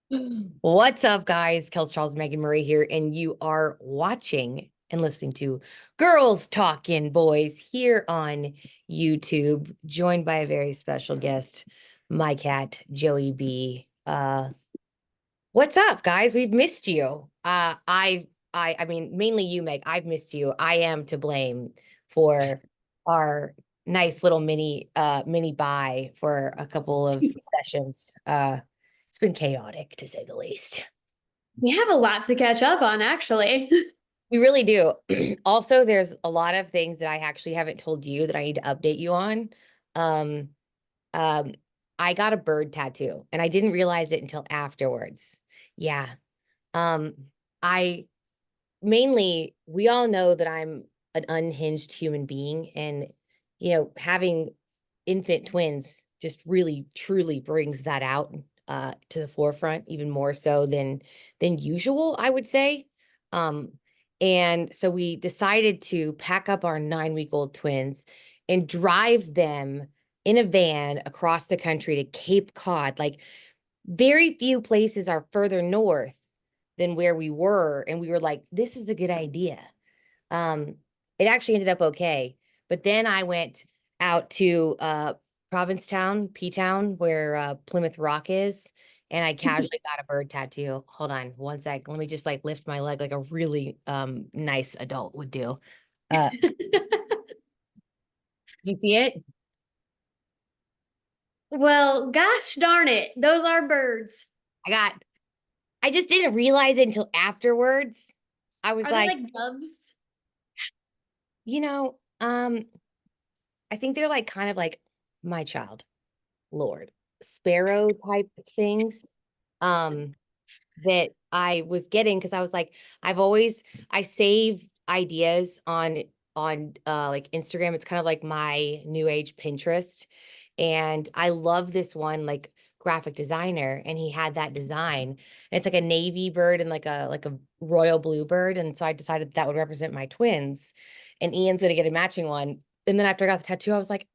What's up, guys? Kelsey, Charles, Megan Murray here, and you are watching and listening to Girls Talkin' Boys here on YouTube, joined by a very special guest, my cat, Joey B. What's up, guys? We've missed you. I mean, mainly you, Meg. I've missed you. I am to blame for our nice little mini buy for a couple of sessions. It's been chaotic to say the least. We have a lot to catch up on, actually. We really do. Also, there's a lot of things that I actually haven't told you that I need to update you on. Um, um, I got a bird tattoo and I didn't realize it until afterwards. Yeah. Um, I mainly, we all know that I'm an unhinged human being, and having infant twins just really truly brings that out to the forefront even more so than usual, I would say. Um, and so we decided to pack up our 9-week-old twins and drive them in a van across the country to Cape Cod. Like, very few places are further north than where we were, and we were like, this is a good idea. um it actually ended up okay, but then I went out to Provincetown, P-Town, where Plymouth Rock is, and I casually got a bird tattoo. Hold on one sec, let me just like lift my leg like a really nice adult would do. uh you see it? Well, gosh darn it. Those are birds. I just didn't realize it until afterwards. I was Are they like, like doves? you know um I think they're like kind of like my child, Lord, sparrow type things um that I was getting, because I was like, I save ideas on like Instagram. It's kind of like my new age Pinterest. And I love this one like graphic designer, and he had that design. And it's like a navy bird and like a royal blue bird. And so I decided that would represent my twins. And Ian's gonna get a matching one. And then after I got the tattoo, I was like,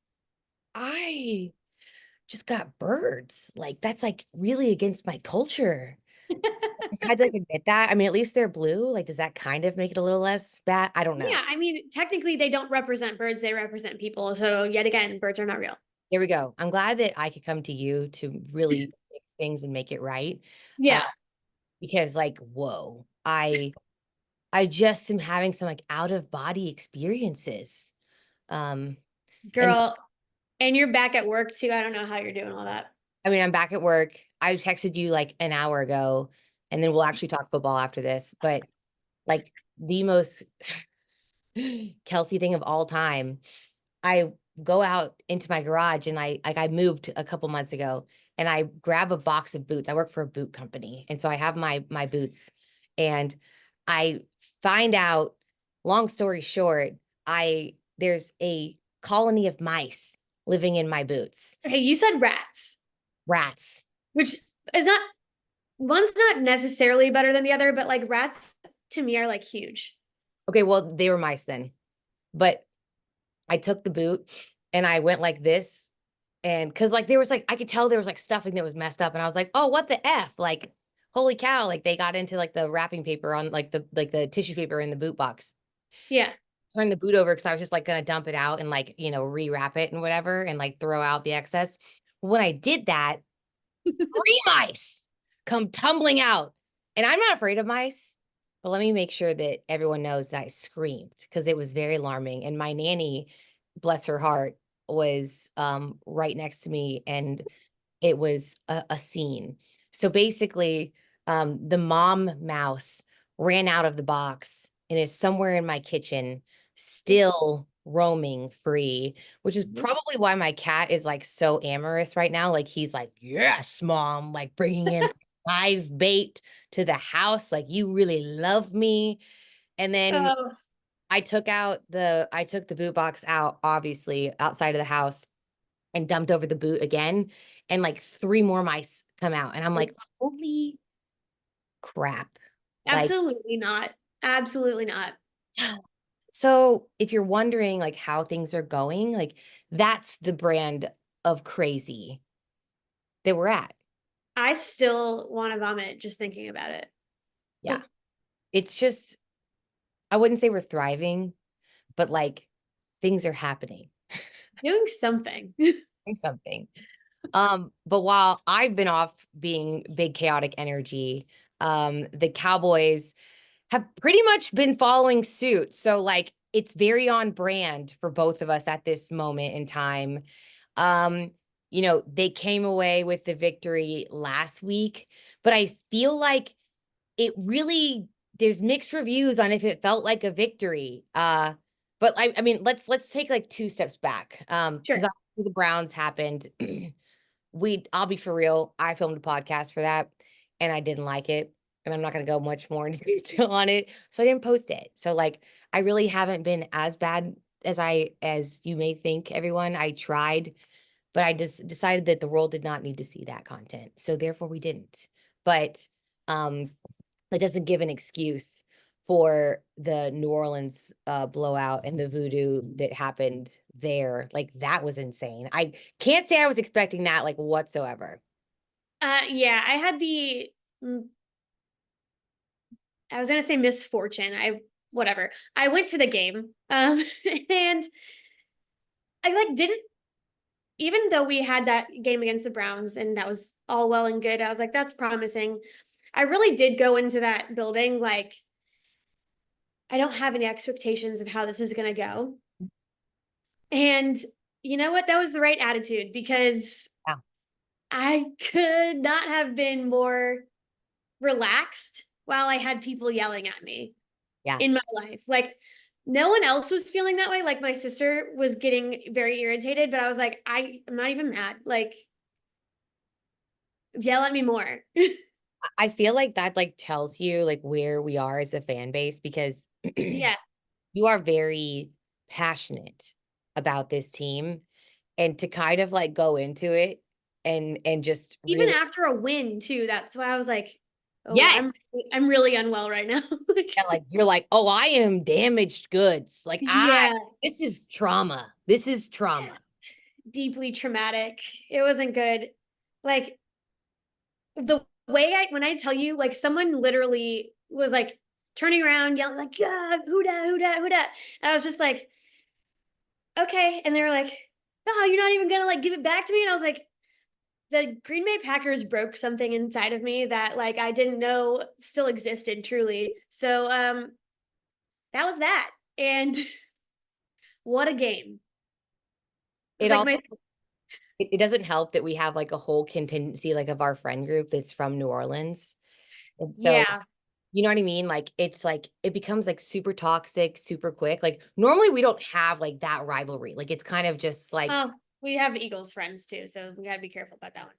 I just got birds. Like, that's like really against my culture. I just had to like admit that. I mean, at least they're blue. Like, does that kind of make it a little less bad? I don't know. Yeah, I mean, technically they don't represent birds, they represent people. So yet again, birds are not real. There we go. I'm glad that I could come to you to really fix things and make it right. Uh, Yeah. because like, whoa, I just am having some like out of body experiences. Um, and Girl, and you're back at work too. I don't know how you're doing all that. I mean, I'm back at work. I texted you like an hour ago, and then we'll actually talk football after this. But like the most Kelsey thing of all time, I go out into my garage, and I moved a couple months ago, and I grab a box of boots. I work for a boot company, and so I have my boots, and I find out, long story short, I there's a colony of mice living in my boots. Okay, you said rats, Rats. which is not, one's not necessarily better than the other, but like rats to me are like huge. Okay, well, they were mice then. But I took the boot and I went like this. And because like there was like, I could tell there was like stuffing that was messed up. And I was like, oh, what the F? Like, holy cow. Like, they got into like the wrapping paper on like the tissue paper in the boot box. Yeah. Turned the boot over because I was just like gonna dump it out and like, rewrap it and whatever and like throw out the excess. When I did that, 3 mice come tumbling out. And I'm not afraid of mice, but let me make sure that everyone knows that I screamed because it was very alarming. And my nanny, bless her heart, was right next to me, and it was a scene. So basically, the mom mouse ran out of the box and is somewhere in my kitchen, still roaming free, which is probably why my cat is like so amorous right now. Like, he's like, yes, mom, like bringing in live bait to the house. Like, you really love me. And then Oh, I took the boot box out, obviously, outside of the house, and dumped over the boot again. And like 3 more mice come out. And I'm like, holy crap. Like, absolutely not. Absolutely not. so if you're wondering like how things are going, like that's the brand of crazy that we're at. I still want to vomit just thinking about it. Yeah. It's just, I wouldn't say we're thriving, but like things are happening. Doing something. Something. But while I've been off being big chaotic energy, the Cowboys have pretty much been following suit. So like it's very on brand for both of us at this moment in time. Um, they came away with the victory last week, but I feel like it really there's mixed reviews on if it felt like a victory. But I mean, let's take like two steps back. Because Sure. the Browns happened. I'll be for real, I filmed a podcast for that and I didn't like it. And I'm not gonna go much more into detail on it. So I didn't post it. So like I really haven't been as bad as you may think, everyone. I tried, but I just decided that the world did not need to see that content. So therefore we didn't. But um that doesn't give an excuse for the New Orleans blowout and the voodoo that happened there. Like that was insane. I can't say I was expecting that like whatsoever. Yeah, I had the mm, I was gonna say misfortune. I whatever. I went to the game. And I like didn't even though we had that game against the Browns and that was all well and good, I was like, that's promising. I really did go into that building like I don't have any expectations of how this is gonna go. And you know what? That was the right attitude because Yeah. I could not have been more relaxed while I had people yelling at me Yeah. in my life. Like no one else was feeling that way. Like my sister was getting very irritated, but I was like, I'm not even mad. Like yell at me more. I feel like that like tells you like where we are as a fan base because Yeah. you are very passionate about this team and to kind of like go into it and just Even really after a win too. That's why I was like, oh, yes. I'm really unwell right now. Like, And like you're like, "Oh, I am damaged goods." Like yeah, this is trauma. This is trauma. deeply traumatic. It wasn't good. Like the way when I tell you, like someone literally was like turning around, yelling like, "Yeah, who dat, who dat, who dat?" And I was just like, "Okay," and they were like, "Oh, you're not even gonna like give it back to me?" And I was like, "The Green Bay Packers broke something inside of me that like I didn't know still existed truly." So that was that, and what a game! It was It like also my it doesn't help that we have like a whole contingency like of our friend group that's from New Orleans. And so, yeah. you know what I mean? Like it becomes like super toxic, super quick. Like normally we don't have like that rivalry. Like it's kind of just like Oh, we have Eagles friends too, so we got to be careful about that one.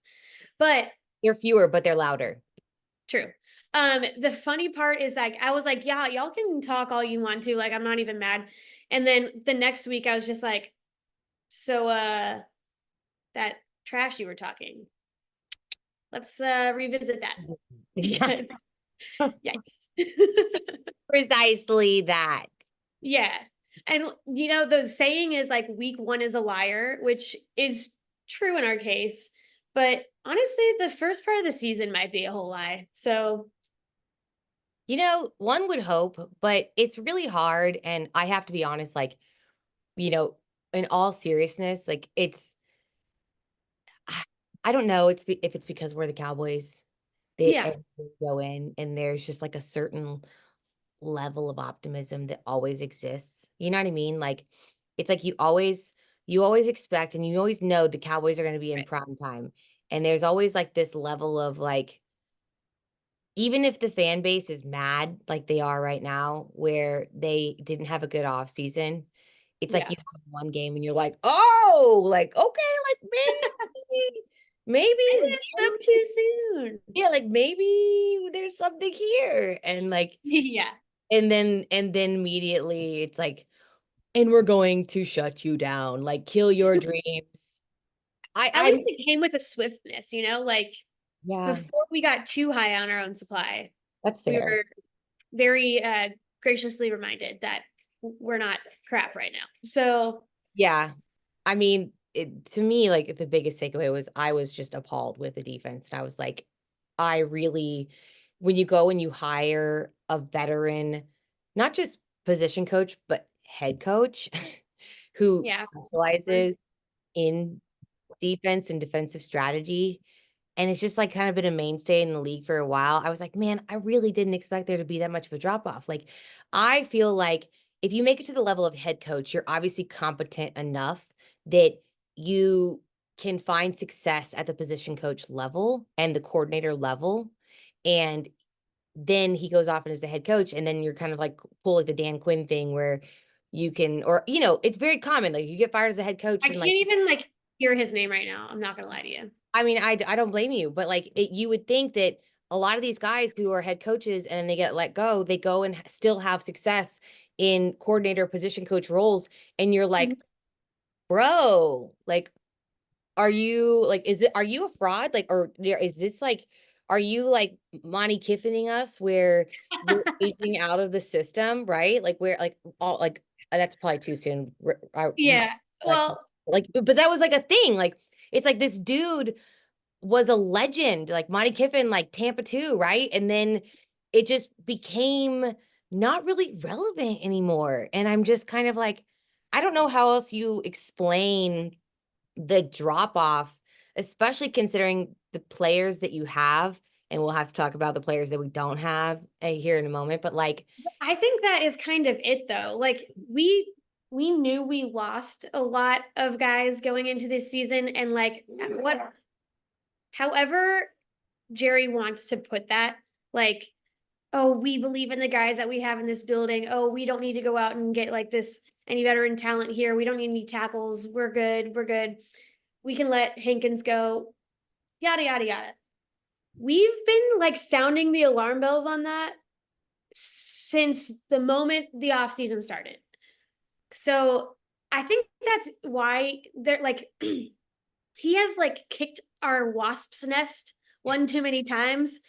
But they're fewer, but they're louder. true. The funny part is like I was like, yeah, y'all can talk all you want to, like I'm not even mad. And then the next week I was just like, so that trash you were talking. Let's revisit that Yeah, because yikes. precisely that. Yeah. And you know, the saying is like week one is a liar, which is true in our case. But honestly, the first part of the season might be a whole lie. So One would hope, but it's really hard. And I have to be honest, like, you know, in all seriousness, like I don't know if it's because we're the Cowboys that yeah, everything go in and there's just like a certain level of optimism that always exists. You know what I mean? Like it's like you always expect and you always know the Cowboys are going to be in right. prime time. And there's always like this level of like even if the fan base is mad like they are right now where they didn't have a good off season, it's like Yeah. you have one game and you're like, "Oh, like okay, like I maybe think I spoke too soon. yeah, like maybe there's something here." And like Yeah. and then immediately it's like, "And we're going to shut you down, like kill your dreams." At I least it came with a swiftness, you know, like yeah, before we got too high on our own supply, that's we fair. were very graciously reminded that we're not crap right now. So Yeah. I mean, to me, like, the biggest takeaway was I was just appalled with the defense, and I was like, I really when you go and you hire a veteran, not just position coach, but head coach who Yeah. specializes in defense and defensive strategy, and it's just, like, kind of been a mainstay in the league for a while. I was like, "Man, I really didn't expect there to be that much of a drop off." Like, I feel like if you make it to the level of head coach, you're obviously competent enough that you can find success at the position coach level and the coordinator level, and then he goes off and is the head coach, and then you're kind of like pull like the Dan Quinn thing where you can or, it's very common, like, you get fired as a head I coach and, can't like, even like hear his name right now. I'm not gonna lie to you. I mean, I don't blame you, but, like, you would think that a lot of these guys who are head coaches and they get let go, they go and still have success in coordinator, position coach roles, and you're Mhm. like, "Bro, like, are you a fraud? Like, or is this, like are you, like, Monty Kiffining us where you're aging out of the system, right? Like, where, like, all like, that's probably too soon, Yeah. Well, but that was, like, a thing, like, it's like this dude was a legend, like Monty Kiffin, like Tampa 2, right? And then it just became not really relevant anymore. And I'm just kind of like, I don't know how else you explain the drop off, especially considering the players that you have. And we'll have to talk about the players that we don't have here in a moment. But like, I think that is kind of it though. Like we knew we lost a lot of guys going into this season and like what however Jerry wants to put that, like, oh, we believe in the guys that we have in this building. Oh, we don't need to go out and get like this any veteran talent here. We don't need any tackles. We're good. We're good. We can let Hankins go. Yada yada yada. We've been like sounding the alarm bells on that since the moment the off season started. So I think that's why they're like he has like kicked our wasp's nest one too many times.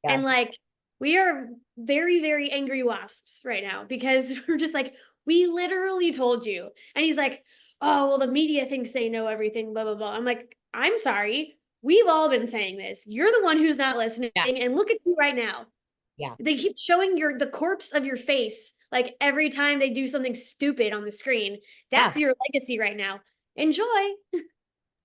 yeah, And like we are very, very angry wasps right now because we're just like, we literally told you. And he's like, oh, well, the media thinks they know everything, blah, blah, blah. I'm like, I'm sorry. We've all been saying this. You're the one who's not listening. yeah, And look at you right now. yeah, They keep showing the corpse of your face like every time they do something stupid on the screen. yeah. That's your legacy right now. Enjoy.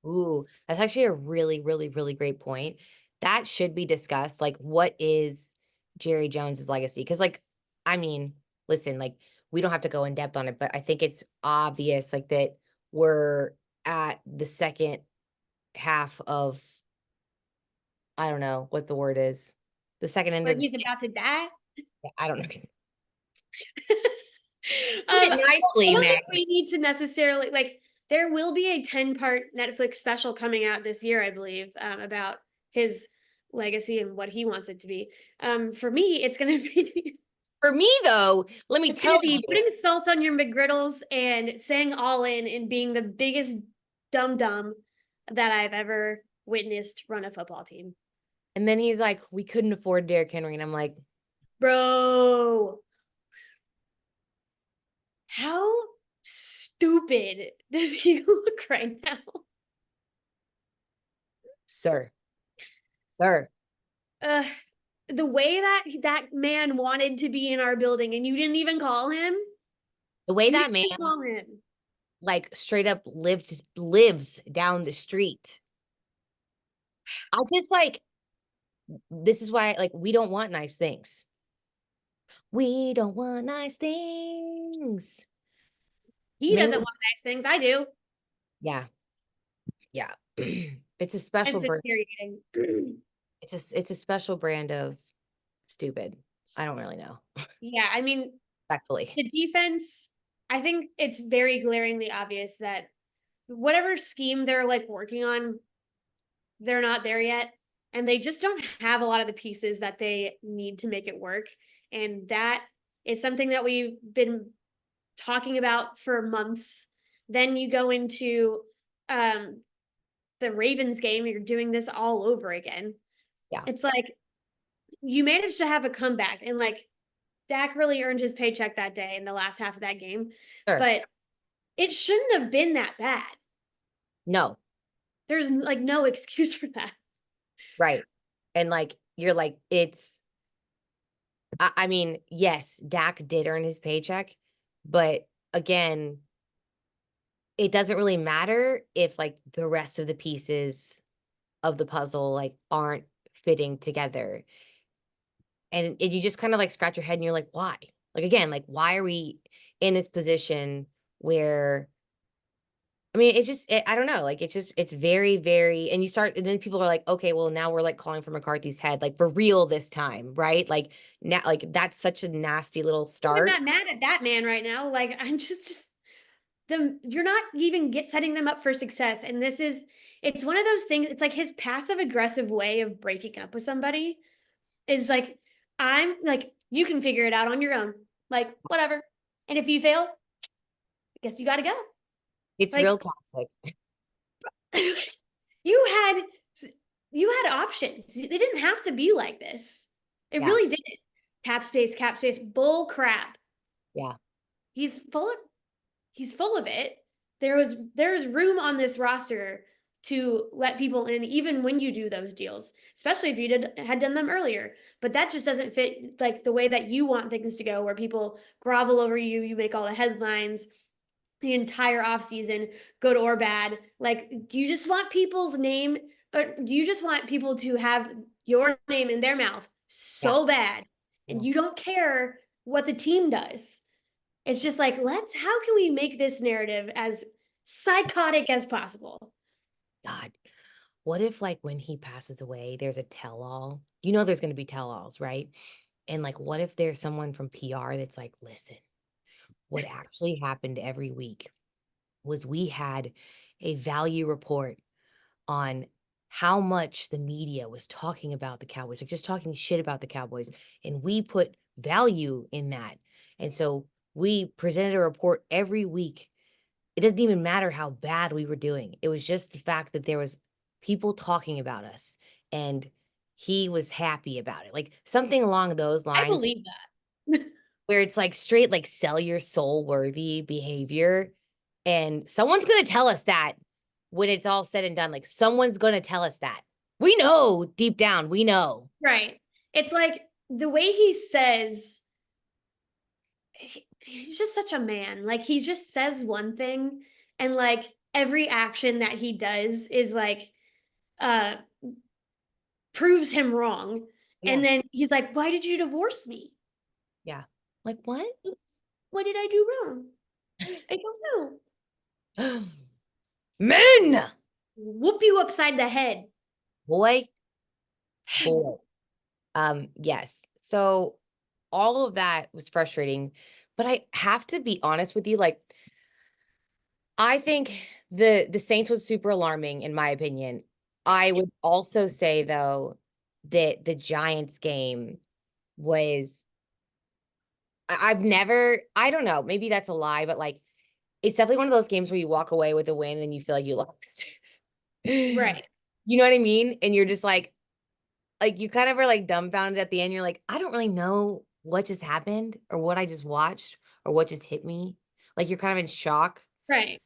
Ooh, that's actually a really, really, really great point. That should be discussed. Like, what is Jerry Jones's legacy? Because, like, I mean, listen, like, we don't have to go in depth on it, but I think it's obvious, like, that we're at the second half of, I don't know what the word is, the second end Where of the he's stick. about to die. I don't know. Put it I nicely, don't think Meg. we need to necessarily like. There will be a 10-part Netflix special coming out this year, I believe, about his legacy and what he wants it to be. For me, it's gonna be For me, though, let me it's gonna tell be you. putting salt on your McGriddles and saying all in and being the biggest dum dum that I've ever witnessed run a football team. And then he's like, we couldn't afford Derrick Henry. And I'm like, Bro, how stupid does he look right now? sir, sir, Uh, the way that that man wanted to be in our building and you didn't even call him. the way You that didn't man even call him. like straight up lives down the street. I just like this is why like we don't want nice things. We don't want nice things. He Maybe doesn't want nice things. I do. yeah, yeah. It's a And special it's brand. infuriating. It's a special brand of stupid. I don't really know. Yeah, I mean, Respectfully. the defense, I think it's very glaringly obvious that whatever scheme they're like working on, they're not there yet. And they just don't have a lot of the pieces that they need to make it work. And that is something that we've been talking about for months. Then you go into um, the Ravens game, you're doing this all over again. Yeah, It's like you managed to have a comeback, and like Dak really earned his paycheck that day in the last half of that game, sure. but it shouldn't have been that bad. No, There's like no excuse for that. right. And like you're like, I mean, yes, Dak did earn his paycheck, but again, it doesn't really matter if like the rest of the pieces of the puzzle like aren't fitting together. And you just kind of like scratch your head and you're like, why? Like again, like why are we in this position where I mean, I don't know, like it's very, very, and you start, and then people are like, okay, well, now we're like calling for McCarthy's head, like for real this time, right? Like now, like that's such a nasty little I'm start. not mad at that man right now. Like I'm just them. You're not even setting them up for success. And it's one of those things. It's like his passive aggressive way of breaking up with somebody is like, I'm like, you can figure it out on your own. Like whatever. And if you fail, I guess you got to go. It's real Like toxic. you had you had options. They didn't have to be like this. It Yeah, really didn't. Cap space, bull crap. yeah, He's full of he's full of it. There's room on this roster to let people in even when you do those deals, especially if you had done them earlier. But that just doesn't fit like the way that you want things to go, where people grovel over you, you make all the headlines the entire off season, good or bad. Like you just want people's name, or you just want people to have your name in their mouth yeah, so bad, and yeah. you don't care what the team does. It's just like, how can we make this narrative as psychotic as possible? God, what if like when he passes away, there's a tell-all? You know, there's going to be tell-alls, right? And like, what if there's someone from PR that's like, listen, what actually happened every week was we had a value report on how much the media was talking about the Cowboys, like just talking shit about the Cowboys. And we put value in that. And so we presented a report every week. It doesn't even matter how bad we were doing. It was just the fact that there was people talking about us and he was happy about it. Like something along those I lines believe that. where it's like straight like sell your soul worthy behavior. And someone's gonna tell us that when it's all said and done. Like someone's gonna tell us that. We know deep down, we know. Right. It's like the way he says, he's just such a man. Like he just says one thing, and like every action that he does is like, uh, proves him wrong. Yeah, And then he's like, "Why did you divorce me? yeah. Like what? What did I do wrong? I don't know." Men! Whoop you upside the head. Boy, boy. Yes. So all of that was frustrating, but I have to be honest with you, like I think the Saints was super alarming in my opinion. I would also say though that the Giants game was I've never I don't know, maybe that's a lie, but like it's definitely one of those games where you walk away with a win and you feel like you lost. Right. You know what I mean? And you're just like you kind of are like dumbfounded at the end. You're like, I don't really know what just happened or what I just watched or what just hit me. Like you're kind of in shock Right.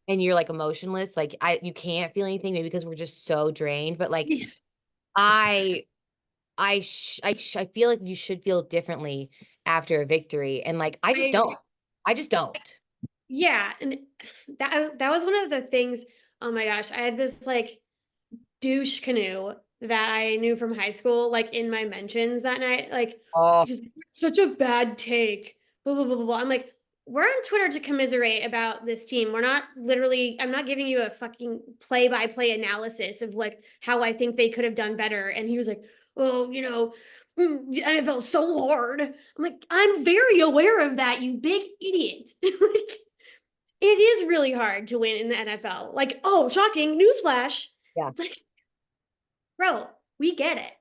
and you're like emotionless. Like you can't feel anything maybe because we're just so drained. But like I I feel like you should feel differently after a victory. And like I I just don't. agree. I just don't. Yeah, and that was one of the things. Oh my gosh, I had this like douche canoe that I knew from high school, like in my mentions that night. Like, Oh, he's like, such a bad take. Blah blah blah blah blah. I'm like, we're on Twitter to commiserate about this team. We're not literally. I'm not giving you a fucking play by play analysis of like how I think they could have done better. And he was like, oh, the NFL is so hard. I'm like, I'm very aware of that, you big idiot. Like, it is really hard to win in the NFL. Like, oh, shocking, newsflash. yeah. It's like, bro, we get it.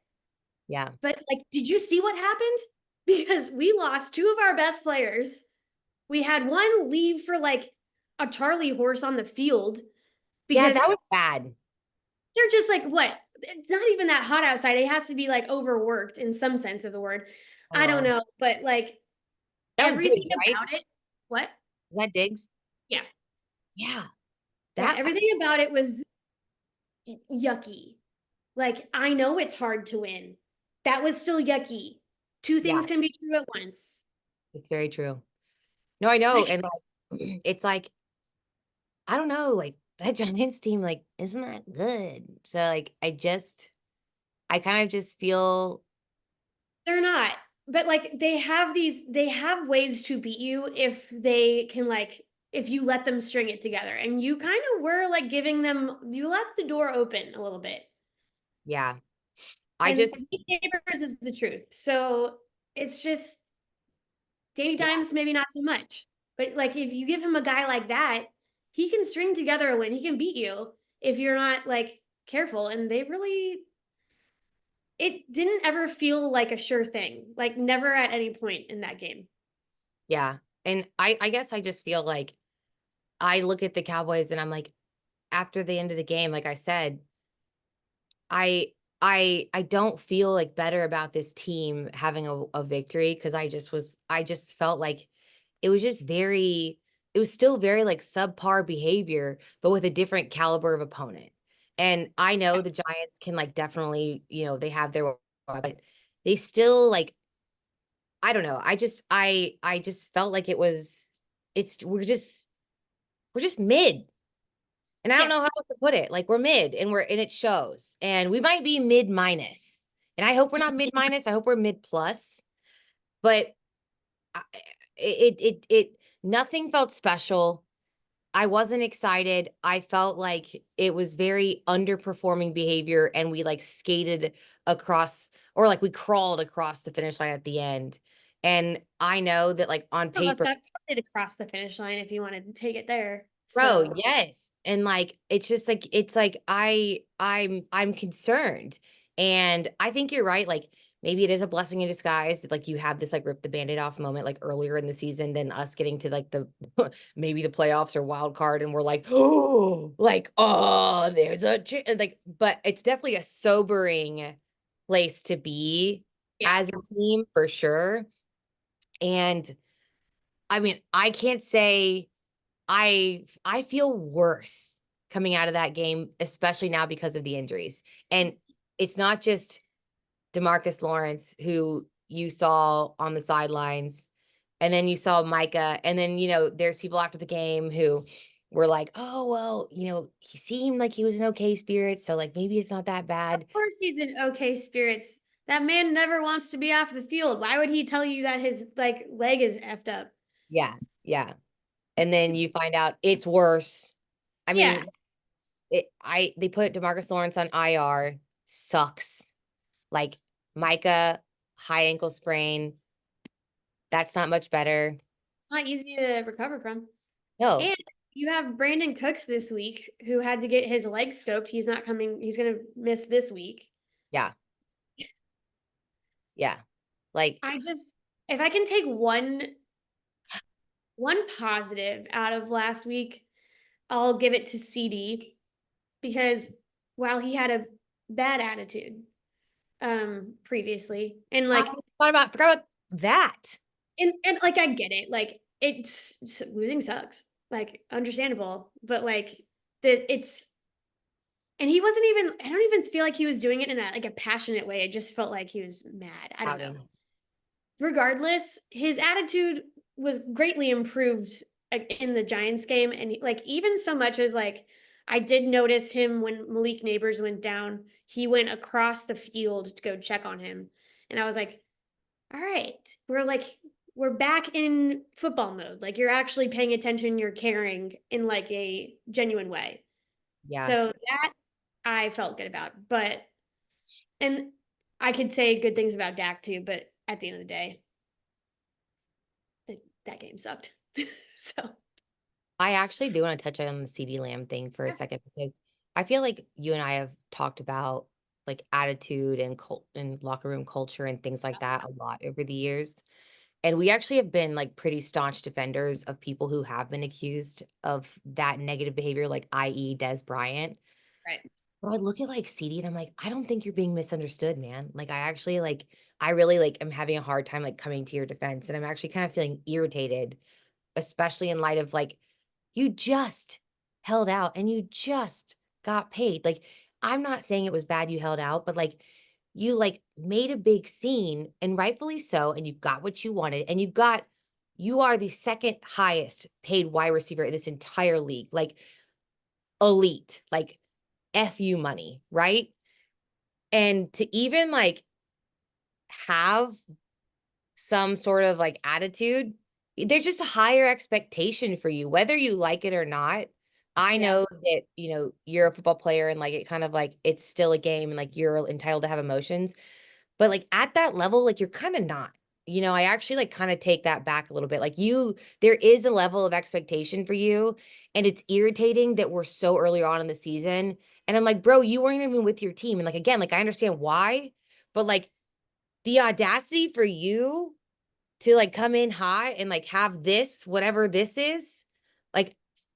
Yeah. But like, did you see what happened? Because we lost two of our best players. We had one leave for like a Charlie horse on the field Yeah, because that was bad. they're just like, what? It's not even that hot outside. It has to be like overworked in some sense of the word. I don't Uh, know, but like that was everything Diggs, right? about it. What? Is that Diggs? Yeah. Yeah. Yeah, That everything about it was yucky. Like, I know it's hard to win. That was still yucky. Two yeah, things can be true at once. it's very true. No, I know. Like, And like it's like, I don't know, like that Giants team, like, isn't that good? So like I kind of just feel they're not. But like they have ways to beat you if they can like if you let them string it together. And you kind of were like giving them you left the door open a little bit. yeah. I And just neighbors is the truth. So it's just Danny yeah, Dimes maybe not so much. But like if you give him a guy like that, he can string together a win. He can beat you if you're not like careful. And they really it didn't ever feel like a sure thing. Like never at any point in that game. yeah. And I guess I just feel like I look at the Cowboys and I'm like, after the end of the game, like I said, I I don't feel like better about this team having a victory because I just felt like it was just very it was still very like subpar behavior, but with a different caliber of opponent. And I know the Giants can like definitely, they have their but they still like I don't know. I just felt like it's we're just mid. And I don't know how Yes. else to put it. Like we're mid and it shows. And we might be mid minus. And I hope we're not mid minus. I hope we're mid plus. But I- nothing felt special. I wasn't excited. I felt like it was very underperforming behavior and we like skated across or like we crawled across the finish line at the end. And I know that like on Almost paper got it across the finish line if you wanted to take it there. bro, So yes. And like it's just like it's like I'm concerned. And I think you're right. Like maybe it is a blessing in disguise that like you have this like rip the band-aid off moment like earlier in the season than us getting to like the maybe the playoffs or wild card and we're like, oh, like, oh, there's like, but it's definitely a sobering place to be yeah. as a team for sure. And I mean, I can't say I feel worse coming out of that game, especially now because of the injuries. And it's not just DeMarcus Lawrence who you saw on the sidelines, and then you saw Micah, and then there's people after the game who were like, "Oh, well, he seemed like he was in okay spirits, so like maybe it's not that Of bad." course he's in okay spirits. That man never wants to be off the field. Why would he tell you that his like leg is effed up? Yeah, yeah. And then you find out it's worse. I Yeah. mean, they put DeMarcus Lawrence on IR, sucks. Like Micah, high ankle sprain. That's not much better. It's not easy to recover from. No. And you have Brandon Cooks this week who had to get his leg scoped. He's not coming, he's gonna miss this week. Yeah. Yeah. Like, I just if I can take one positive out of last week, I'll give it to CD because while he had a bad attitude previously and I like forgot about that. and like I get it like losing sucks like understandable but like that it's and he wasn't even I don't even feel like he was doing it in a like a passionate way. It just felt like he was mad. I don't know. Outing. Regardless, his attitude was greatly improved in the Giants game. And like, even so much as like, I did notice him when Malik Neighbors went down, he went across the field to go check on him. And I was like, all right, we're back in football mode. Like, you're actually paying attention, you're caring in like a genuine way. Yeah. So that I felt good about. And I could say good things about Dak too, but at the end of the day, that game sucked. So I actually do want to touch on the CD Lamb thing for a yeah. second because I feel like you and I have talked about like attitude and and locker room culture and things like that a lot over the years. And we actually have been like pretty staunch defenders of people who have been accused of that negative behavior, like i.e. Des Bryant. Right. But I look at like CD and I'm like, I don't think you're being misunderstood, man. Like I actually like I really like am having a hard time like coming to your defense. And I'm actually kind of feeling irritated, especially in light of like you just held out and you just got paid. Like, I'm not saying it was bad you held out, but like you like made a big scene and rightfully so, and you got what you wanted, and you are the second highest paid wide receiver in this entire league. Like elite, like FU money, right? And to even like have some sort of like attitude, there's just a higher expectation for you, whether you like it or not. I Yeah. know that, you're a football player and like it kind of like it's still a game and like you're entitled to have emotions. But like at that level, like you're kind of not. I actually like kind of take that back a little bit. Like there is a level of expectation for you, and it's irritating that we're so early on in the season. And I'm like, bro, you weren't even with your team. And like again, like I understand why, but like the audacity for you to like come in hot and like have this, whatever this is, like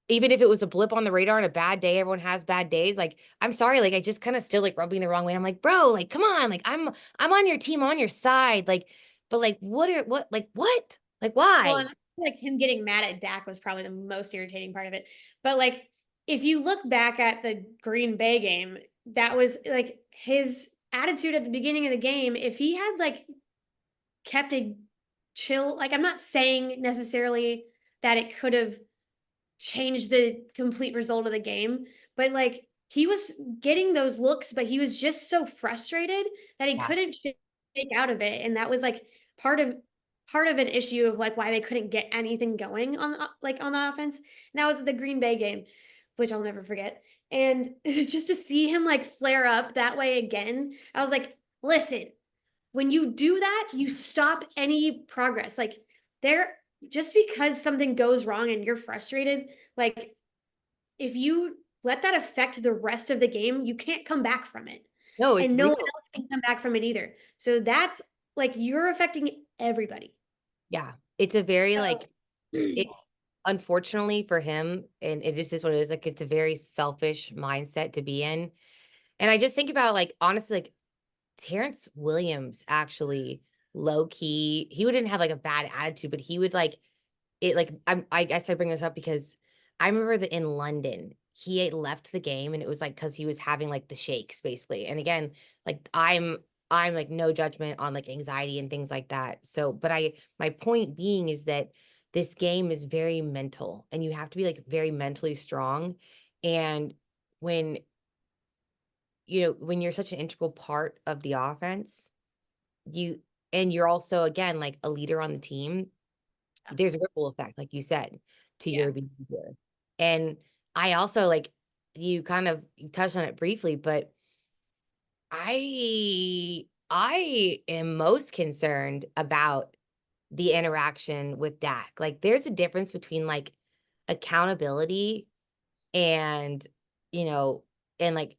even if it was a blip on the radar and a bad day, everyone has bad days. Like, I'm sorry, like I just kind of still like rubbing the wrong way. I'm like, bro, like, come on, like I'm on your team, I'm on your side. Like, but like what like what? Like Well, why? and like him getting mad at Dak was probably the most irritating part of it. But like, if you look back at the Green Bay game, that was like his attitude at the beginning of the game. If he had like kept a chill, like I'm not saying necessarily that it could have changed the complete result of the game, but like he was getting those looks, but he was just so frustrated that he Yeah. couldn't shake out of it. And that was like part of part of an issue of like why they couldn't get anything going on like on the offense. And that was the Green Bay game, which I'll never forget. And just to see him like flare up that way again, I was like, listen, when you do that, you stop any progress. Like there, just because something goes wrong and you're frustrated, like if you let that affect the rest of the game, you can't come back from it. No, it's And no one real. else can come back from it either. So that's like you're affecting everybody. Yeah. It's a very So, like it's unfortunately for him, and it just is what it is. Like it's a very selfish mindset to be in. And I just think about like honestly, like Terrence Williams actually low key, he wouldn't have like a bad attitude, but he would like it like I guess I bring this up because I remember that in London, he had left the game and it was like because he was having like the shakes basically. And again, like I'm like no judgment on like anxiety and things like that. So, but my point being is that this game is very mental and you have to be like very mentally strong. And when when you're such an integral part of the offense, you and you're also again like a leader on the team, there's a ripple effect, like you said, to yeah. your behavior. And I also like you touched on it briefly, but I am most concerned about the interaction with Dak. Like there's a difference between like accountability and you know and like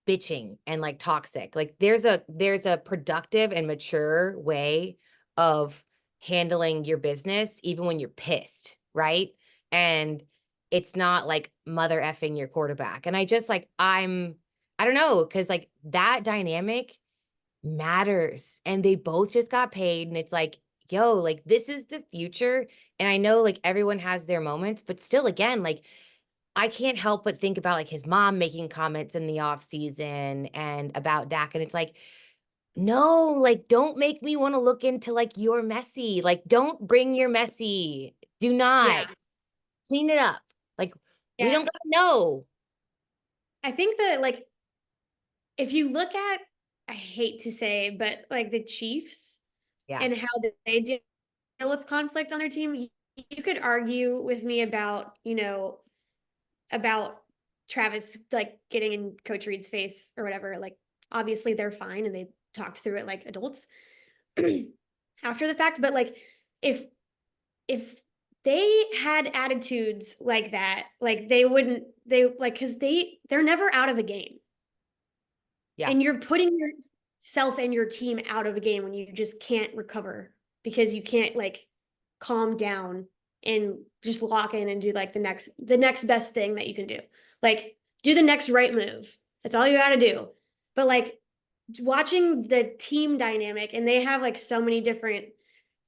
bitching and like toxic. Like there's a productive and mature way of handling your business even when you're pissed, right? And it's not like mother effing your quarterback. And I just like I don't know, cuz like that dynamic matters, and they both just got paid, and it's like, yo, like this is the future. And I know like everyone has their moments, but still again, like I can't help but think about like his mom making comments in the off season and about Dak. And it's like, no, like don't make me want to look into like your messy. Like, don't bring your messy. Do not Yeah. clean it up. Like, we Yeah. don't gotta know. I think that like if you look at, I hate to say, but like the Chiefs Yeah. and how they deal with conflict on their team, you could argue with me about, about Travis like getting in Coach Reed's face or whatever. Like, obviously they're fine and they talked through it like adults after the fact. But like, if they had attitudes like that, like they wouldn't, they like, because they're never out of a game. Yeah. And you're putting yourself and your team out of a game when you just can't recover because you can't like calm down and just lock in and do like the next best thing that you can do. Like do the next right move. That's all you got to do. But like watching the team dynamic, and they have like so many different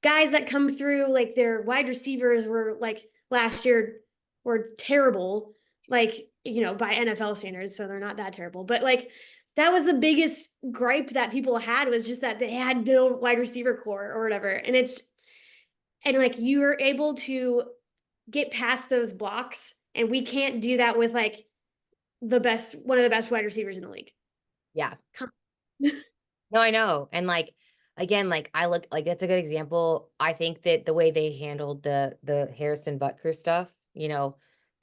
guys that come through, like their wide receivers were like last year were terrible, like, you know, by NFL standards, so they're not that terrible. But like that was the biggest gripe that people had, was just that they had no wide receiver core or whatever. And like you were able to get past those blocks, and we can't do that with like one of the best wide receivers in the league. Yeah. Come No, I know. And like again, like I look like that's a good example. I think that the way they handled the Harrison Butker stuff,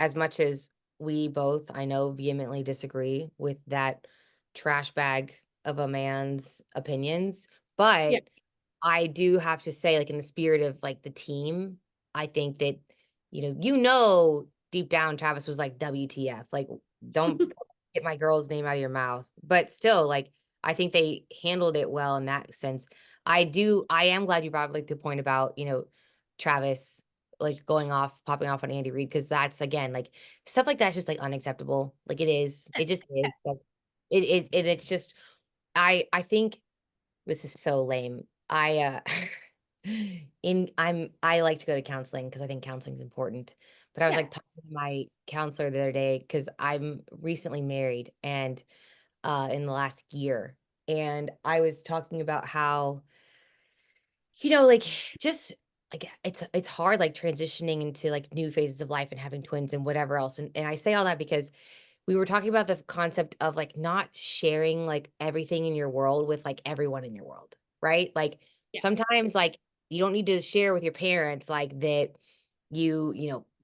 as much as we both, I know, vehemently disagree with that trash bag of a man's opinions, Yeah, but I do have to say, like, in the spirit of, like, the team, I think that, deep down Travis was like, "WTF?" Like, "Don't get my girl's name out of your mouth." But still, like, I think they handled it well in that sense. I am glad you brought up, like, the point about, Travis, like, popping off on Andy Reid, because that's, again, like, stuff like that's just, like, unacceptable. Like, it is. It just is. Like, it's just I think this is so lame. I like to go to counseling because I think counseling is important. But I was yeah, like talking to my counselor the other day because I'm recently married and in the last year. And I was talking about how, like just like it's hard like transitioning into like new phases of life and having twins and whatever else. And I say all that because we were talking about the concept of, like, not sharing, like, everything in your world with, like, everyone in your world, right? Like, yeah, sometimes, like, you don't need to share with your parents, like, that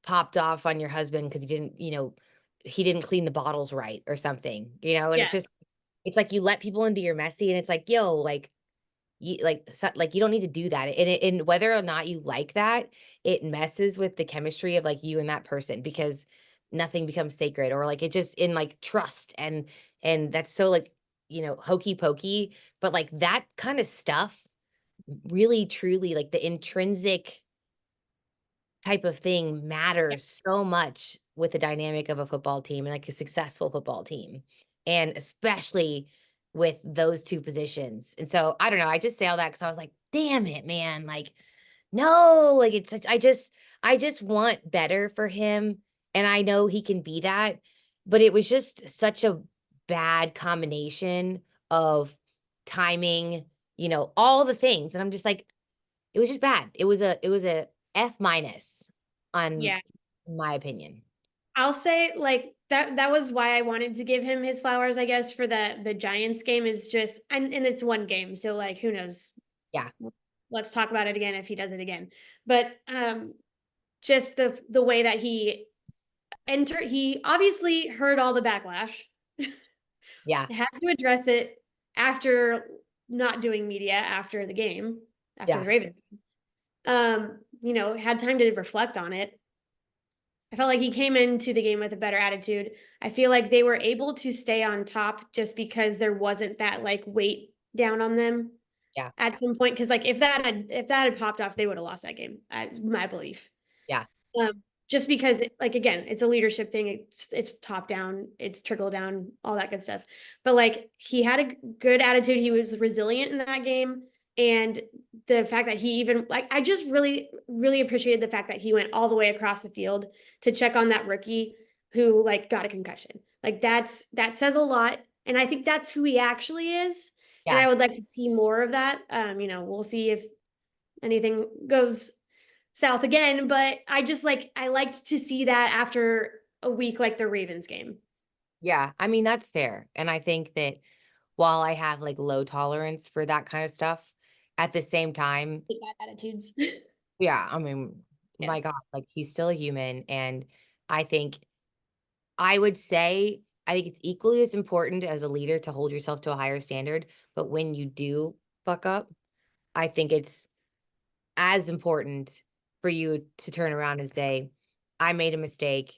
popped off on your husband because he didn't clean the bottles right or something, and yeah, it's like you let people into your messy, and it's like, "Yo, like, you don't need to do that," and whether or not you like that, it messes with the chemistry of, like, you and that person because nothing becomes sacred or, like, it just in, like, trust and that's so, like, hokey pokey, but, like, that kinda stuff really truly, like, the intrinsic type of thing yeah, matters so much with the dynamic of a football team and, like, a successful football team, and especially with those 2 positions, and so, I don't know, I just say all that because I was like, "Damn it, man," like, no, like, it's such I just want better for him, and I know he can be that, but it was just such a bad combination of timing, all the things, and I'm just like, it was just bad. It was a F minus on yeah. in my opinion. I'll say like that was why I wanted to give him his flowers, I guess, for the Giants game, is just, and it's one game, so like who knows. Yeah, Let's talk about it again if he does it again. But just the way that he obviously heard all the backlash, yeah, had to address it after not doing media after the game, after yeah, the Ravens. Had time to reflect on it. I felt like he came into the game with a better attitude. I feel like they were able to stay on top just because there wasn't that like weight down on them yeah, at some point. Because like if that had popped off, they would have lost that game. That's my belief. yeah, Just because, like, again, it's a leadership thing. It's top down, it's trickle down, all that good stuff. But like he had a good attitude. He was resilient in that game, and the fact that he even like I just really really appreciated the fact that he went all the way across the field to check on that rookie who like got a concussion. Like that says a lot, and I think that's who he actually is. And yeah, I would like to see more of that. We'll see if anything goes south again, but I liked to see that after a week like the Ravens game. yeah. I mean, that's fair, and I think that while I have, like, low tolerance for that kinda stuff, at the same time, Take bad attitudes. yeah, I mean, Yeah. my god, like, he's still a human, and I think I would say I think it's equally as important as a leader to hold yourself to a higher standard, but when you do fuck up, I think it's as important for you to turn around and say, "I made a mistake,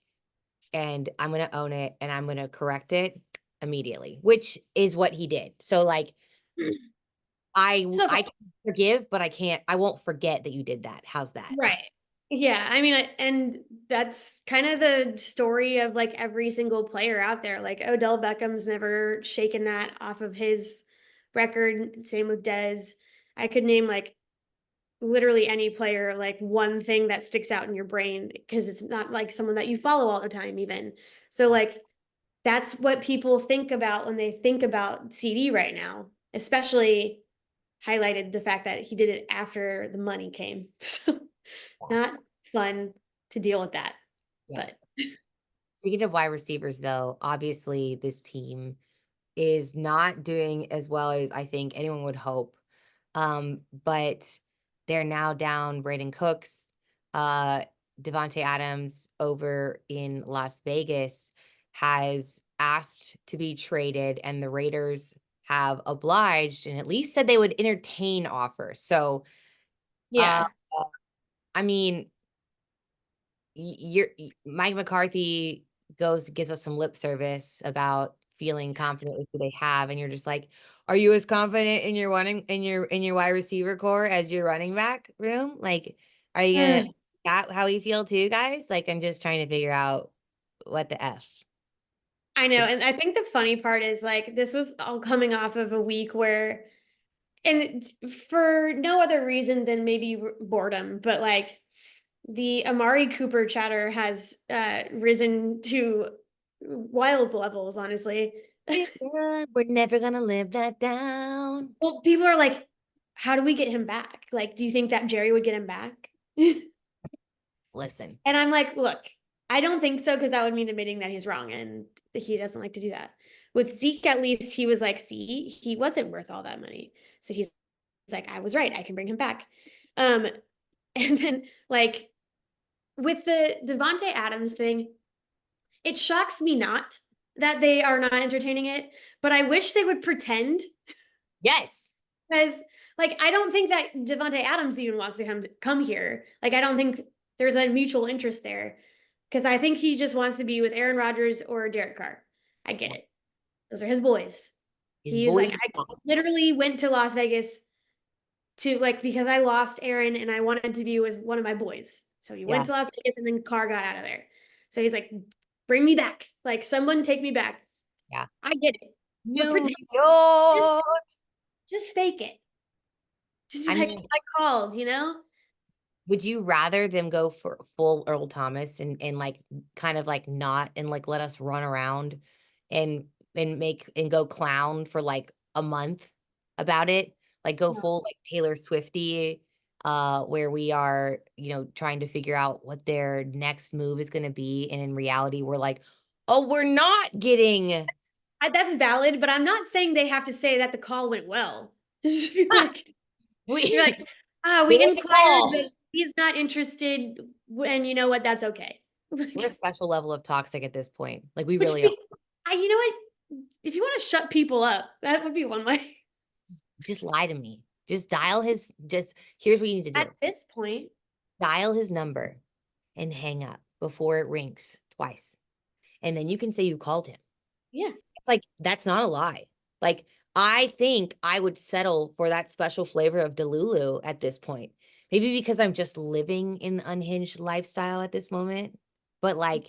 and I'm gonna own it, and I'm gonna correct it immediately," which is what he did. So, like, So I can forgive, but I won't forget that you did that. How's that? right. Yeah, I mean, and that's kind of the story of like every single player out there. Like Odell Beckham's never shaken that off of his record. Same with Dez. I could name like literally any player like one thing that sticks out in your brain because it's not like someone that you follow all the time even. So like that's what people think about when they think about CD right now, especially highlighted the fact that he did it after the money came. So not fun to deal with that. Yeah. But Speaking of wide receivers, though, obviously this team is not doing as well as I think anyone would hope. But they're now down Braden Cooks, uh, Devontae Adams over in Las Vegas has asked to be traded, and the Raiders have obliged and at least said they would entertain offers. So, uh, yeah. I mean, Mike McCarthy gives us some lip service about feeling confident with who they have, and you're just like, are you as confident in your in your wide receiver core as your running back room? Like, are you gonna that how you feel too, guys? Like, I'm just trying to figure out what the F. I know. Like, And I think the funny part is like this was all coming off of a week where, and for no other reason than maybe boredom, but like the Amari Cooper chatter has risen to wild levels, honestly. we're never gonna live that down. Well, people are like, how do we get him back? Like, do you think that Jerry would get him back? Listen, And I'm like, look, I don't think so because that would mean admitting that he's wrong and he doesn't like to do that. With Zeke, at least he was like, see, he wasn't worth all that money. So he's like, I was right. I can bring him back. Um, and then like with the Devonte Adams thing, it shocks me not that they are not entertaining it, but I wish they would pretend yes, because like I don't think that Devonte Adams even wants to come here. Like I don't think there's a mutual interest there because I think he just wants to be with Aaron Rodgers or Derek Carr. I get it; those are his boys. his He's boy. like I literally went to Las Vegas to like because I lost Aaron and I wanted to be with one of my boys. So he went Yeah, to Las Vegas and then Carr got out of there. So he's like, bring me back. Like someone take me back. yeah. I get it. But New pretend just, York. just fake it. Just be I like, mean, I called, you know? would you rather them go for full Earl Thomas and like kind of like not and like let us run around and make and go clown for like a month about it? Like go No. full like Taylor Swifty, where we are, trying to figure out what their next move is gonna be. And in reality, we're like, oh, we're not getting That's valid, but I'm not saying they have to say that the call went well. Just be like, we you're like, ah, we we made the inquired, call. but he's not interested. And you know what? That's okay. We're a Like, special level of toxic at this point. Like we which really are. be, you know what? If you want to shut people up, that would be one way. Just lie to me. Just here's what you need to At do. this point, Dial his number and hang up before it rings twice. And then you can say you called him. yeah. It's like that's not a lie. Like I think I would settle for that special flavor of Delulu at this point. Maybe because I'm just living an unhinged lifestyle at this moment. But like,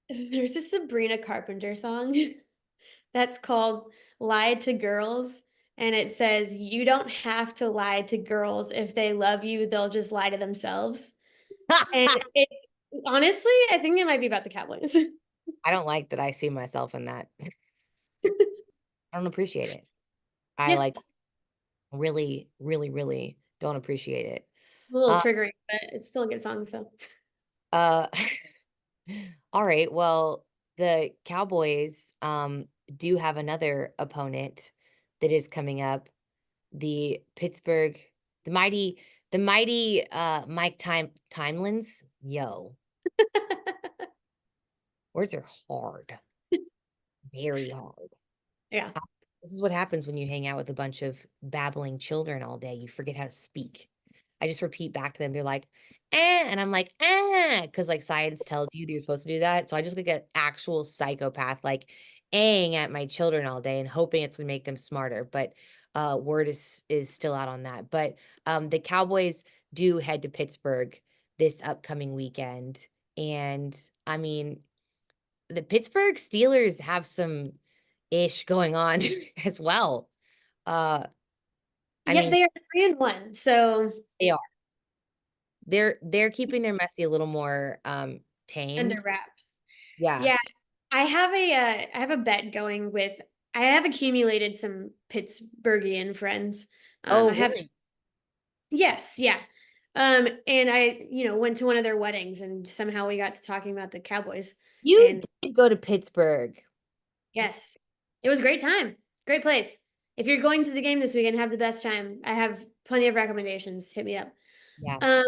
There's a Sabrina Carpenter song that's called Lie to Girls. And it says, you don't have to lie to girls. If they love you, they'll just lie to themselves. And I it's honestly, I think it might be about the Cowboys. don't like that I see myself in that. I don't appreciate it. I Yeah, like really, really, really don't appreciate it. it's a little Uh, triggering, but it's still a good song. So, uh, all right. Well, the Cowboys do have another opponent that is coming up. The Pittsburgh, the mighty Mike Timelins. Yo, words are hard, very hard. yeah. This is what happens when you hang out with a bunch of babbling children all day. You forget how to speak. I just repeat back to them. They're like, and I'm like, because like science tells you that you're supposed to do that. So I just look at actual psychopath, like at my children all day and hoping it's gonna make them smarter. But word is still out on that. But the Cowboys do head to Pittsburgh this upcoming weekend. And I mean, the Pittsburgh Steelers have some ish going on as well. Uh I Yep, mean, they are 3-1. So they are. They're keeping their messy a little more tamed. under wraps. Yeah. Yeah, I have a bet going with. I have accumulated some Pittsburghian friends. Oh, I have really? yes, yeah. And I, went to one of their weddings, and somehow we got to talking about the Cowboys. You And did go to Pittsburgh. yes, it was a great time, great place. If you're going to the game this weekend, have the best time. I have plenty of recommendations. Hit me up. Yeah. Um,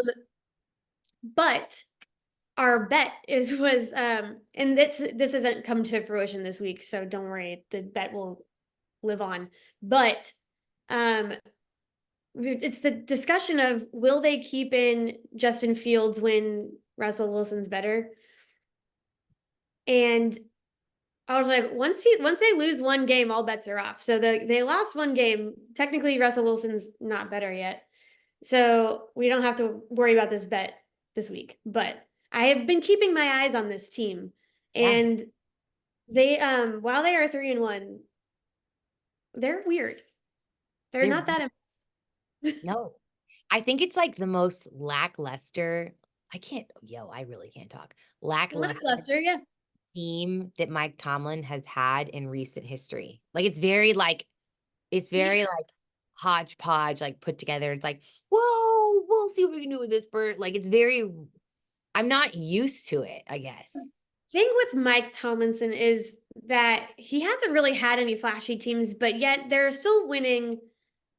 but our bet and this hasn't come to fruition this week, so don't worry, the bet will live on. But um it's the discussion of, will they keep in Justin Fields when Russell Wilson's better? And I was like, once they lose one game, all bets are off. So they lost one game. Technically, Russell Wilson's not better yet. So we don't have to worry about this bet this week. But I have been keeping my eyes on this team. Yeah. And they while they are 3-1, they're weird. They're They not that impressive. no. I think it's like the most lackluster. I really can't talk. Lackluster Lackluster, yeah. team that Mike Tomlin has had in recent history. Like it's Yeah. very like hodgepodge, like put together. It's like, whoa, we'll see what we can do with this bird. Like it's very I'm not used to it, I guess. Thing with Mike Tomlinson is that he hasn't really had any flashy teams, but yet they're still winning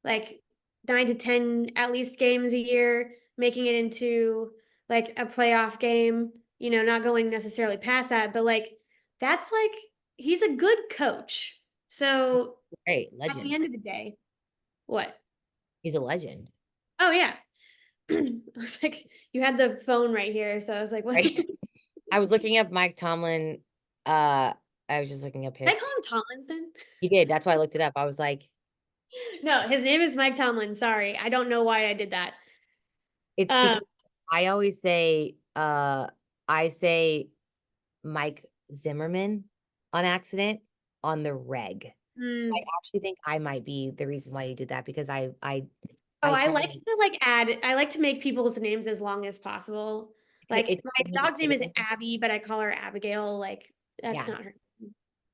like 9 to 10 at least games a year, making it into like a playoff game, not going necessarily past that, but like that's like he's a good coach. So Great, at the legend. end of the day, what? He's a legend. Oh yeah. I was like, you had the phone right here, so I was like, what? Right? Did I was looking up Mike Tomlin. I was just looking up I his. call him Tomlinson? He did. That's why I looked it up. I was like, No, his name is Mike Tomlin. Sorry. I don't know why I did that. it's Um, because I always say, I say Mike Zimmerman on accident on the reg. So I mm, actually think I might be the reason why you did that because oh, I I try like to like add, I like to make people's names as long as possible. Like it's my dog's name is Abby, but I call her Abigail. Like that's yeah. not her.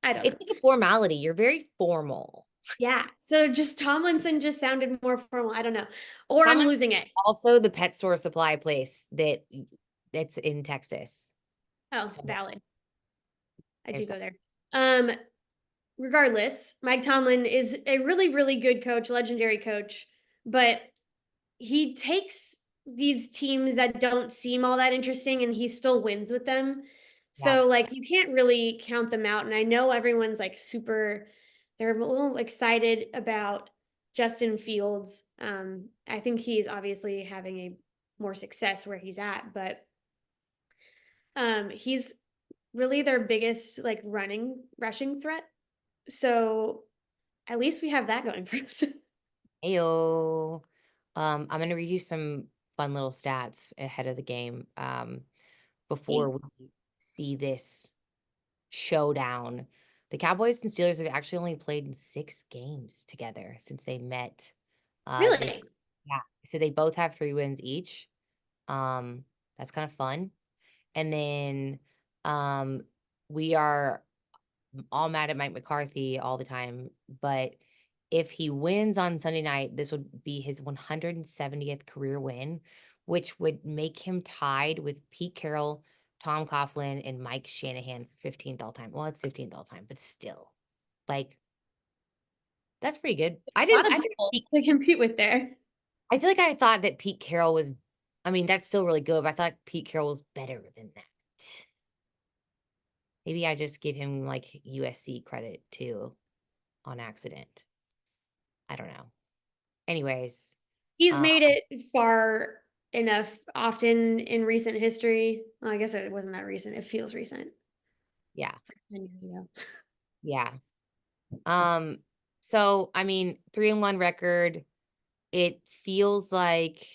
I don't It's know. like a formality. You're very formal. Yeah. So just Tomlinson just sounded more formal. I don't know. Or I'm Tomlin's losing it. also the pet store supply place that's in Texas. Oh, So valid. I do there's go that. there. Um, Regardless, Mike Tomlin is a really, really good coach, legendary coach, but he takes these teams that don't seem all that interesting and he still wins with them. Yeah. So like you can't really count them out. And I know everyone's like they're a little excited about Justin Fields. I think he's obviously having a more success where he's at, but he's really their biggest like rushing threat. So at least we have that going for us. Heyo. I'm gonna read you some fun little stats ahead of the game. Before we see this showdown. The Cowboys and Steelers have actually only played in 6 games together since they met. They Really? yeah, so they both have 3 wins each. That's kind of fun. And then we are all mad at Mike McCarthy all the time, but if he wins on Sunday night, this would be his 170th career win, which would make him tied with Pete Carroll, Tom Coughlin, and Mike Shanahan for 15th all time. Well, it's 15th all time, but still, like that's pretty good. A lot of people to compete with there. I feel like I thought that Pete Carroll was. I mean, that's still really good, but I thought Pete Carroll was better than that. Maybe I just give him like USC credit too on accident. I don't know. Anyways, He's um, made it far enough often in recent history. Well, I guess it wasn't that recent. It feels recent. yeah, It's like 10 years ago. yeah. Um, so I mean, 3-1 record. It feels like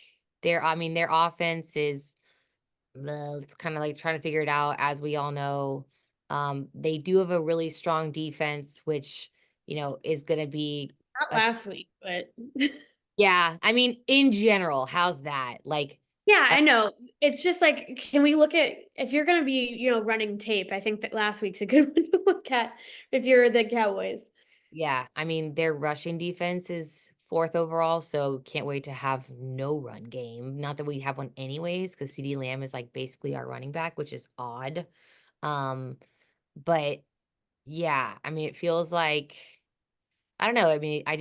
their offense is well, it's kind of like trying to figure it out, as we all know. They do have a really strong defense, which is gonna be Not a last week, but Yeah, I mean, in general, how's that? Like, Yeah, uh, I know. It's just like, can we look at if you're going to be, running tape? I think that last week's a good one to look at if you're the Cowboys. yeah, I mean, their rushing defense is fourth overall, so can't wait to have no run game. Not that we have one anyways, because CD Lamb is like basically our running back, which is odd. Um, but yeah, I mean, it feels like I don't know. I mean, I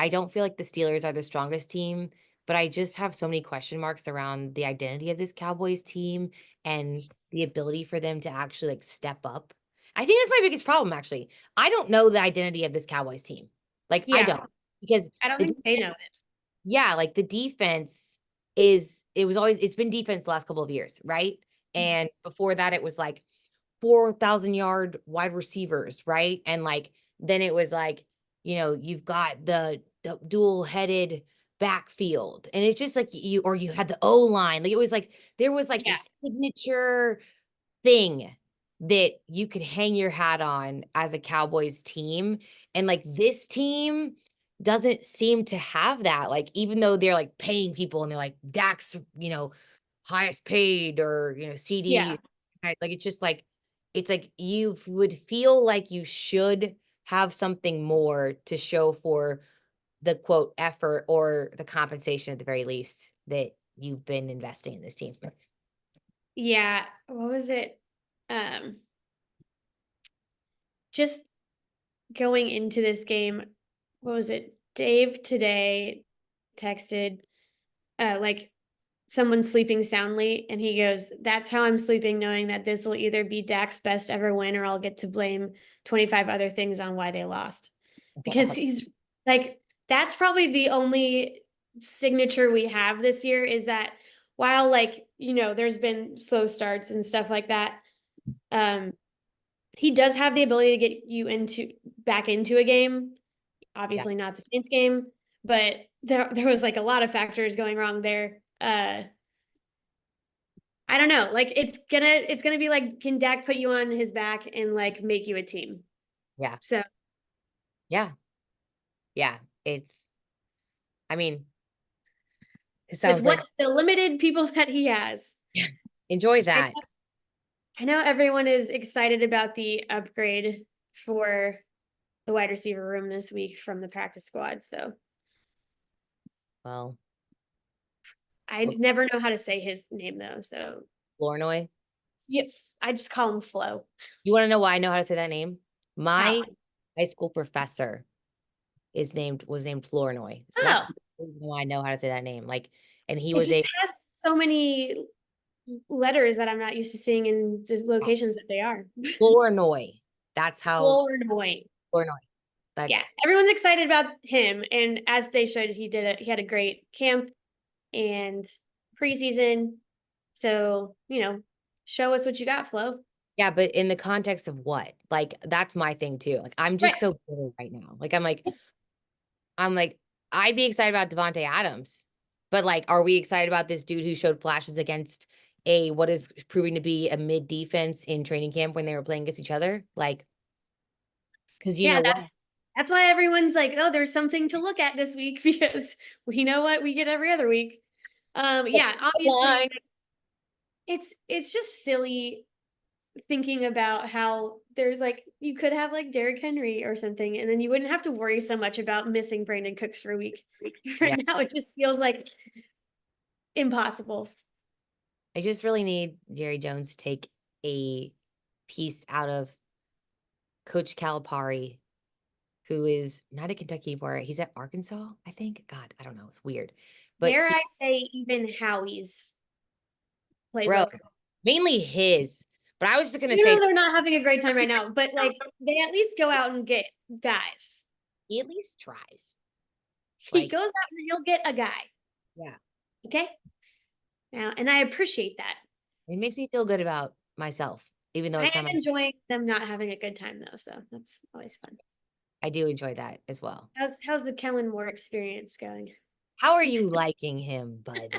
don't feel like the Steelers are the strongest team, but I just have so many question marks around the identity of this Cowboys team and the ability for them to actually like step up. I think that's my biggest problem actually. I don't know the identity of this Cowboys team. Like I Yeah, don't because I don't the think they know defense, it. yeah, like the defense it's been defense the last couple of years, right? And before that it was like 4,000-yard wide receivers, right? And like then it was like, you've got the dual-headed backfield. And it's just like you had the O line. Like it was like there was like a Yeah, signature thing that you could hang your hat on as a Cowboys team. And like this team doesn't seem to have that. Like, even though they're like paying people and they're like Dax, highest paid or, yeah, CD, right? Like it's like you would feel like you should have something more to show for the quote effort or the compensation at the very least that you've been investing in this team. yeah. What was it? Um, just going into this game, what was it? Dave today texted, like someone sleeping soundly, and he goes, "That's how I'm sleeping, knowing that this will either be Dak's best ever win, or I'll get to blame 25 other things on why they lost." Because he's like, that's probably the only signature we have this year is that while like, there's been slow starts and stuff like that, um, he does have the ability to get you into back into a game. Yeah, Obviously not the Saints game, but there was like a lot of factors going wrong there. I don't know. Like it's gonna be like, can Dak put you on his back and like make you a team? yeah, So yeah, yeah. I mean, it with sounds what like the limited people that he has, enjoy I that. I know everyone is excited about the upgrade for the wide receiver room this week from the practice squad. So Well, I never know how to say his name though. So Flournoy. yep, I just call him Flo. You want to know why I know how to say that name? How? My high school professor was named Flournoy. So that's Oh, the reason why I know how to say that name. Like, and he it was just a has so many letters that I'm not used to seeing in the locations that they are. Flournoy. That's how Flournoy. Flournoy. Yeah, That's everyone's excited about him, and as they should. He had a great camp and preseason. So show us what you got, Flo. yeah, but in the context of what? Like, that's my thing too. Like, I'm Right. just so bitter right now. Like, I'm like, I'd be excited about Devonte Adams, but like, are we excited about this dude who showed flashes against what is proving to be a mid defense in training camp when they were playing against each other? Like, because you Yeah, know what? that's why everyone's like, oh, there's something to look at this week because we know what we get every other week. Yeah, obviously Line. it's just silly thinking about how there's like you could have like Derrick Henry or something, and then you wouldn't have to worry so much about missing Brandon Cooks for a week. Yeah, Right now, it just feels like impossible. I just really need Jerry Jones to take a piece out of Coach Calipari, who is not a Kentucky Warrior. He's at Arkansas, I think. God, I don't know. It's weird, but Dare he, I say, even Howie's bro, playbook. mainly his. But I was just gonna You say know they're not having a great time right now, but like they at least go out and get guys. he at least tries. He Like, goes out and he'll get a guy. yeah, Okay. Now, and I appreciate that. it makes me feel good about myself, even though I it's not am my. enjoying them not having a good time though, so that's always fun. I do enjoy that as well. How's the Kellen Moore experience going? How are you liking him, bud?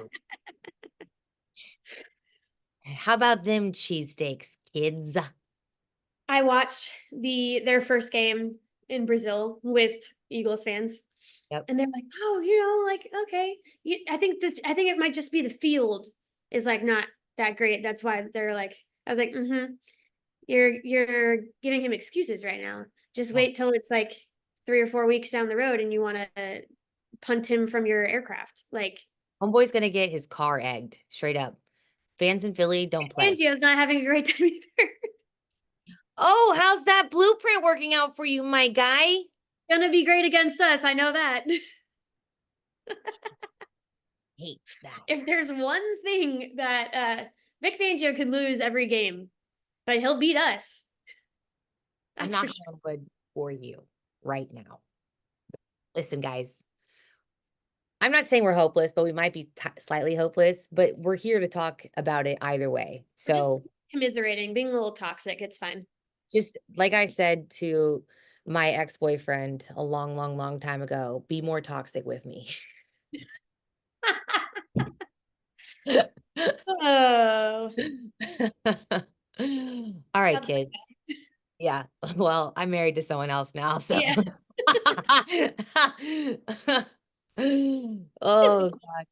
How about them cheesesteaks, kids? I watched their first game in Brazil with Eagles fans. Yep. And they're like, oh, like, okay. I think it might just be the field is like not that great. That's why they're like, I was like, you're giving him excuses right now. Just Yeah. wait till it's like 3 or 4 weeks down the road and you want to punt him from your aircraft. Like, Homeboy's gonna get his car egged, straight up. Fans in Philly don't play. Fangio's not having a great time either. Oh, how's that blueprint working out for you, my guy? Gonna be great against us. I know that. Hate that. If there's one thing that Vic Fangio could lose every game, but he'll beat us. I'm That's for not sure. going good for you right now. Listen, guys, I'm not saying we're hopeless, but we might be slightly hopeless, but we're here to talk about it either way. We're just So commiserating, being a little toxic. It's fine. just like I said to my ex-boyfriend a long, long, long time ago, be more toxic with me. Oh. All right, kids. Yeah. Well, I'm married to someone else now, so. Yeah. Oh God,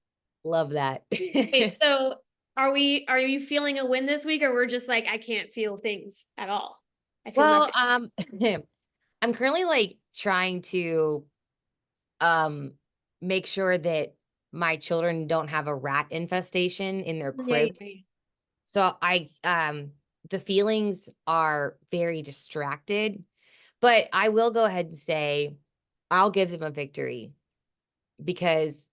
love that. Wait, so are you feeling a win this week, or we're just like, I can't feel things at all? I feel Well, nothing. I'm currently like trying to um make sure that my children don't have a rat infestation in their Yeah, cribs. So the feelings are very distracted, but I will go ahead and say I'll give them a victory because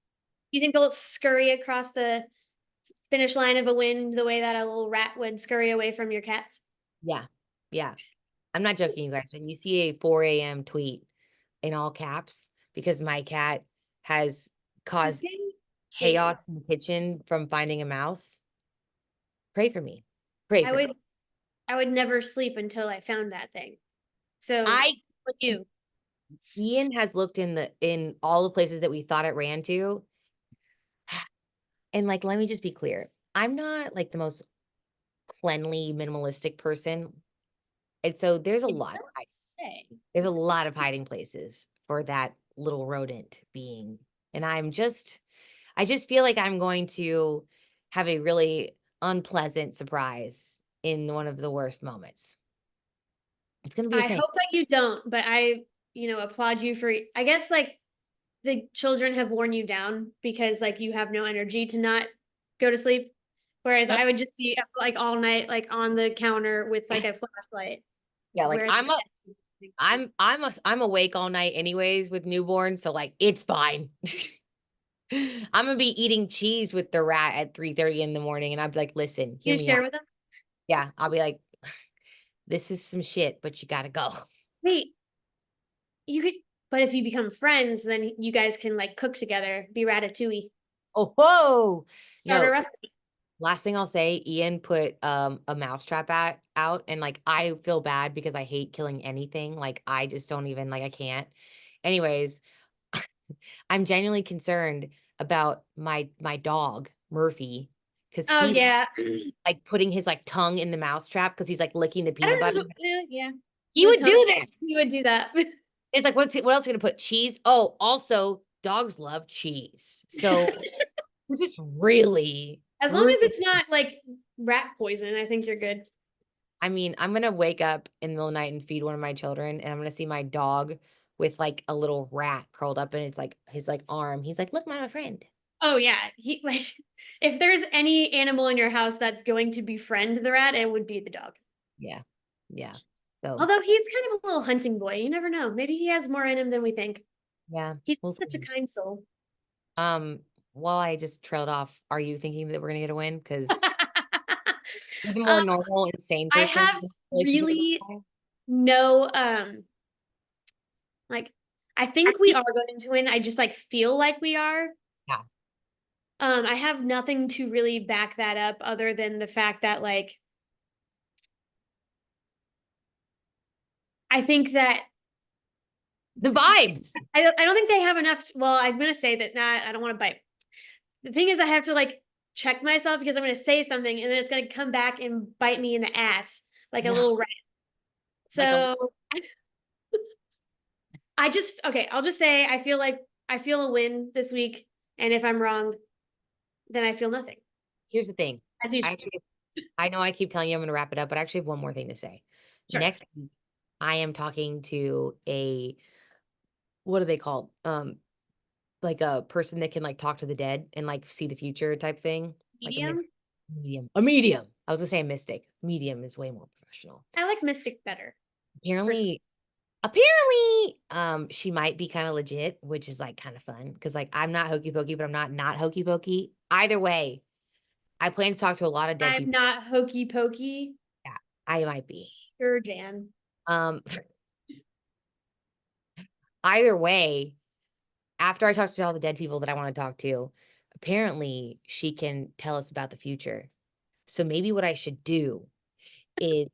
You think they'll scurry across the finish line of a win the way that a little rat would scurry away from your cats? yeah, yeah. I'm not joking, you guys. When you see a 4 a.m. tweet in all caps because my cat has caused Okay. Wait, chaos in the kitchen from finding a mouse, pray for me. Pray I for me. would I would never sleep until I found that thing. So I what you? Ian has looked in all the places that we thought it ran to. And like, let me just be clear. I'm not like the most cleanly, minimalistic person. And so You don't say. there's a lot of hiding places for that little rodent being. And I just feel like I'm going to have a really unpleasant surprise in one of the worst moments. It's gonna be a I pain. hope that you don't, but I, applaud you for, I guess, like, the children have worn you down because like you have no energy to not go to sleep. Whereas Yep. I would just be up, like all night, like on the counter with like a flashlight. Yeah, like Whereas I'm awake all night anyways with newborns, so like it's fine. I'm gonna be eating cheese with the rat at 3:30 in the morning, and I'll be like, listen, hear you me out. share with them. Yeah, I'll be like, this is some shit, but you gotta go. Wait, you could, but if you become friends, then you guys can like cook together, be ratatouille, Oh, whoa. start a No, restaurant. last thing I'll say, Ian put a mousetrap out, and like I feel bad because I hate killing anything. Like I just don't even like I can't. Anyways, I'm genuinely concerned about my dog, Murphy, because Oh he's yeah, like putting his like tongue in the mousetrap because he's like licking the I peanut don't butter. know. Yeah, He the would tongue. do that. You would do that. It's like what else are we gonna put? Cheese? Oh, also dogs love cheese. So we're just really, As long as really it's not like rat poison, I think you're good. I mean, I'm gonna wake up in the middle of the night and feed one of my children, and I'm gonna see my dog with like a little rat curled up in its like his like arm. He's like, "Look, my friend." Oh yeah, he like if there's any animal in your house that's going to befriend the rat, it would be the dog. Yeah, yeah. So Although he's kind of a little hunting boy, you never know. Maybe he has more in him than we think. yeah, He's we'll such a see. kind soul. Um, while I just trailed off, are you thinking that we're gonna get a win? Because you're the more um, normal, insane I person have in the relationship with this really guy. no like I think we are going to win. I just like feel like we are. Yeah. I have nothing to really back that up other than the fact that like I think that The vibes. I don't think they have enough. Well, I'm gonna say that. Nah, I don't want to bite. The thing is, I have to like check myself because I'm gonna say something and then it's gonna come back and bite me in the ass like a No, little rat. like a So I'll just say I feel a win this week. And if I'm wrong, then I feel nothing. Here's the thing. As usual. I know I keep telling you I'm going to wrap it up, but I actually have one more thing to say. Sure. Next week, I am talking to what are they called? Like a person that can like talk to the dead and like see the future type thing. Like Medium. medium. A medium. I was gonna say a mystic. Medium is way more professional. I like Mystic better. Apparently, apparently, she might be kind of legit, which is like kind of fun because like I'm not hokey pokey, but I'm not hokey pokey. Either way, I plan to talk to a lot of dead I'm people. not hokey pokey. Yeah, I might be. Sure, Jan. Um, either way, after I talk to all the dead people that I want to talk to, apparently she can tell us about the future. So maybe what I should do is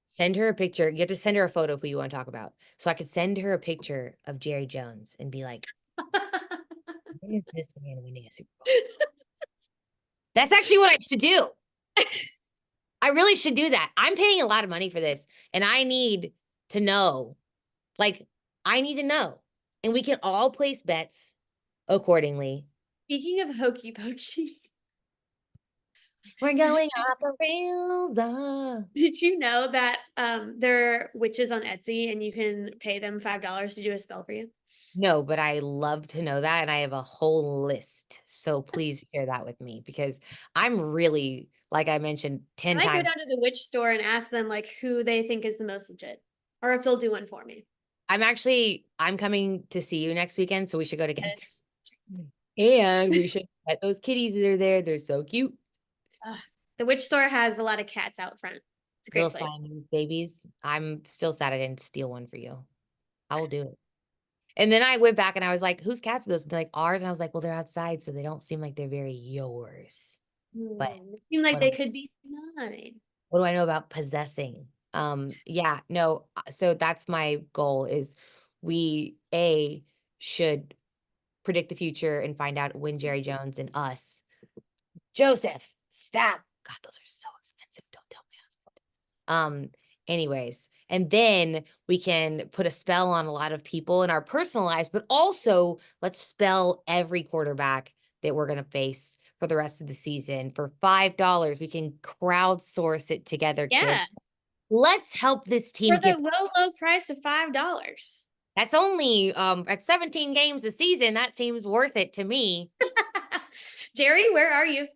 send her a picture. You have to send her a photo of who you want to talk about. So I could send her a picture of Jerry Jones and be like, when is this man winning a Super Bowl? That's actually what I should do. I really should do that. I'm paying a lot of money for this and I need to know. Like, I need to know. And we can all place bets accordingly. Speaking of hokey pokey, We're going off the rails. did you know that there are witches on Etsy and you can pay them $5 to do a spell for you? No, but I love to know that, and I have a whole list. So please share that with me because I'm really, like I mentioned I 10 might go times. down to the witch store and ask them like who they think is the most legit, or if they'll do one for me. I'm coming to see you next weekend, so we should go together. It's, And we should pet those kitties that are there. They're so cute. the witch store has a lot of cats out front. It's a Little great place. Siamese babies. I'm still sad I didn't steal one for you. I will do it. And then I went back and I was like, whose cats are those? And they're like, ours. And I was like, well, they're outside, so they don't seem like they're very yours. But It seemed like what they do, could be mine. what do I know about possessing? Yeah, no. So that's my goal is we should predict the future and find out when Jerry Jones and us. Joseph, stop. God, those are so expensive. Don't tell me. Anyways, and then we can put a spell on a lot of people in our personal lives, but also let's spell every quarterback that we're going to face for the rest of the season. For $5, we can crowdsource it together, kids. Yeah, Let's help this for team the get. low price of $5. That's only at 17 games a season. That seems worth it to me. Jerry, where are you?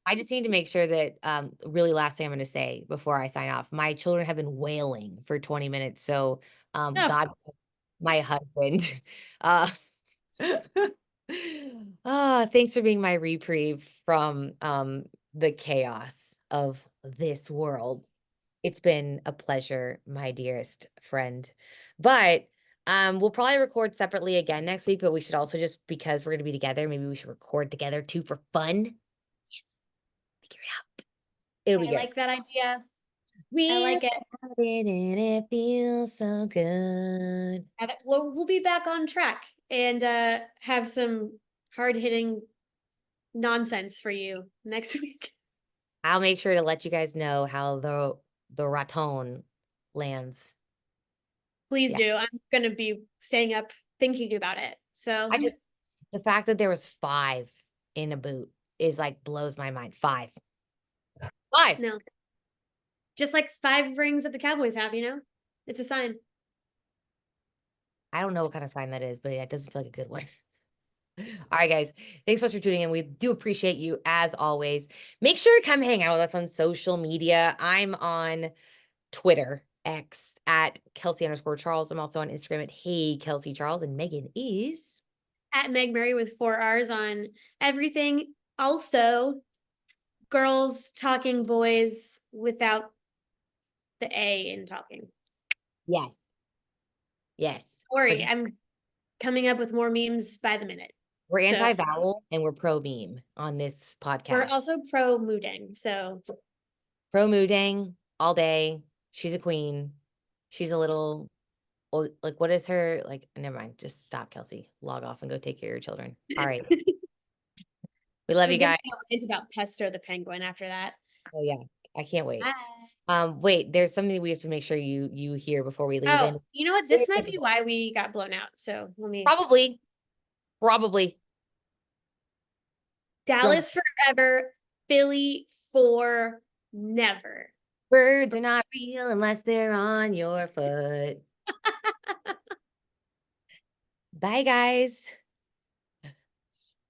I just need to make sure that really last thing I'm going to say before I sign off. My children have been wailing for 20 minutes. So Oh, God, my husband. Uh thanks for being my reprieve from the chaos of this world. It's been a pleasure, my dearest friend. But we'll probably record separately again next week, but we should also just because we're going to be together, maybe we should record together too for fun. Yes. Figure it out. It'll be I good. like that idea. I We like it. and it feels so good. We'll be back on track and have some hard hitting nonsense for you next week. I'll make sure to let you guys know how the raton lands. Please Yeah. do. I'm gonna be staying up thinking about it. So I just the fact that there was 5 in a boot is like blows my mind. 5. 5. no, just like 5 rings that the Cowboys have. It's a sign. I don't know what kind of sign that is, but it doesn't feel like a good one. All right, guys. Thanks so much for tuning in. We do appreciate you as always. Make sure to come hang out with us on social media. I'm on Twitter, X at Kelsey_Charles. I'm also on Instagram at Hey Kelsey Charles, and Megan is At Meg Murray with 4 R's on everything. Also, girls talking boys without the A in talking. yes, yes. Sorry, I'm coming up with more memes by the minute. We're So anti-vowel and we're pro-meme on this we're podcast. also pro Moodang. So Pro-Moodang all day. She's a queen. She's a little, like, what is her, like, never mind. Just stop, Kelsey. Log off and go take care of your children. All right. We love I'm you gonna guys. it's about Pesto the penguin after that. Oh, yeah. I can't wait. Bye. Wait, there's something we have to make sure you hear before we leave. Oh, And you know what? This might be why we got blown out. So let me. probably. Go. Dallas forever, Philly for never. Birds are not real unless they're on your foot. Bye, guys.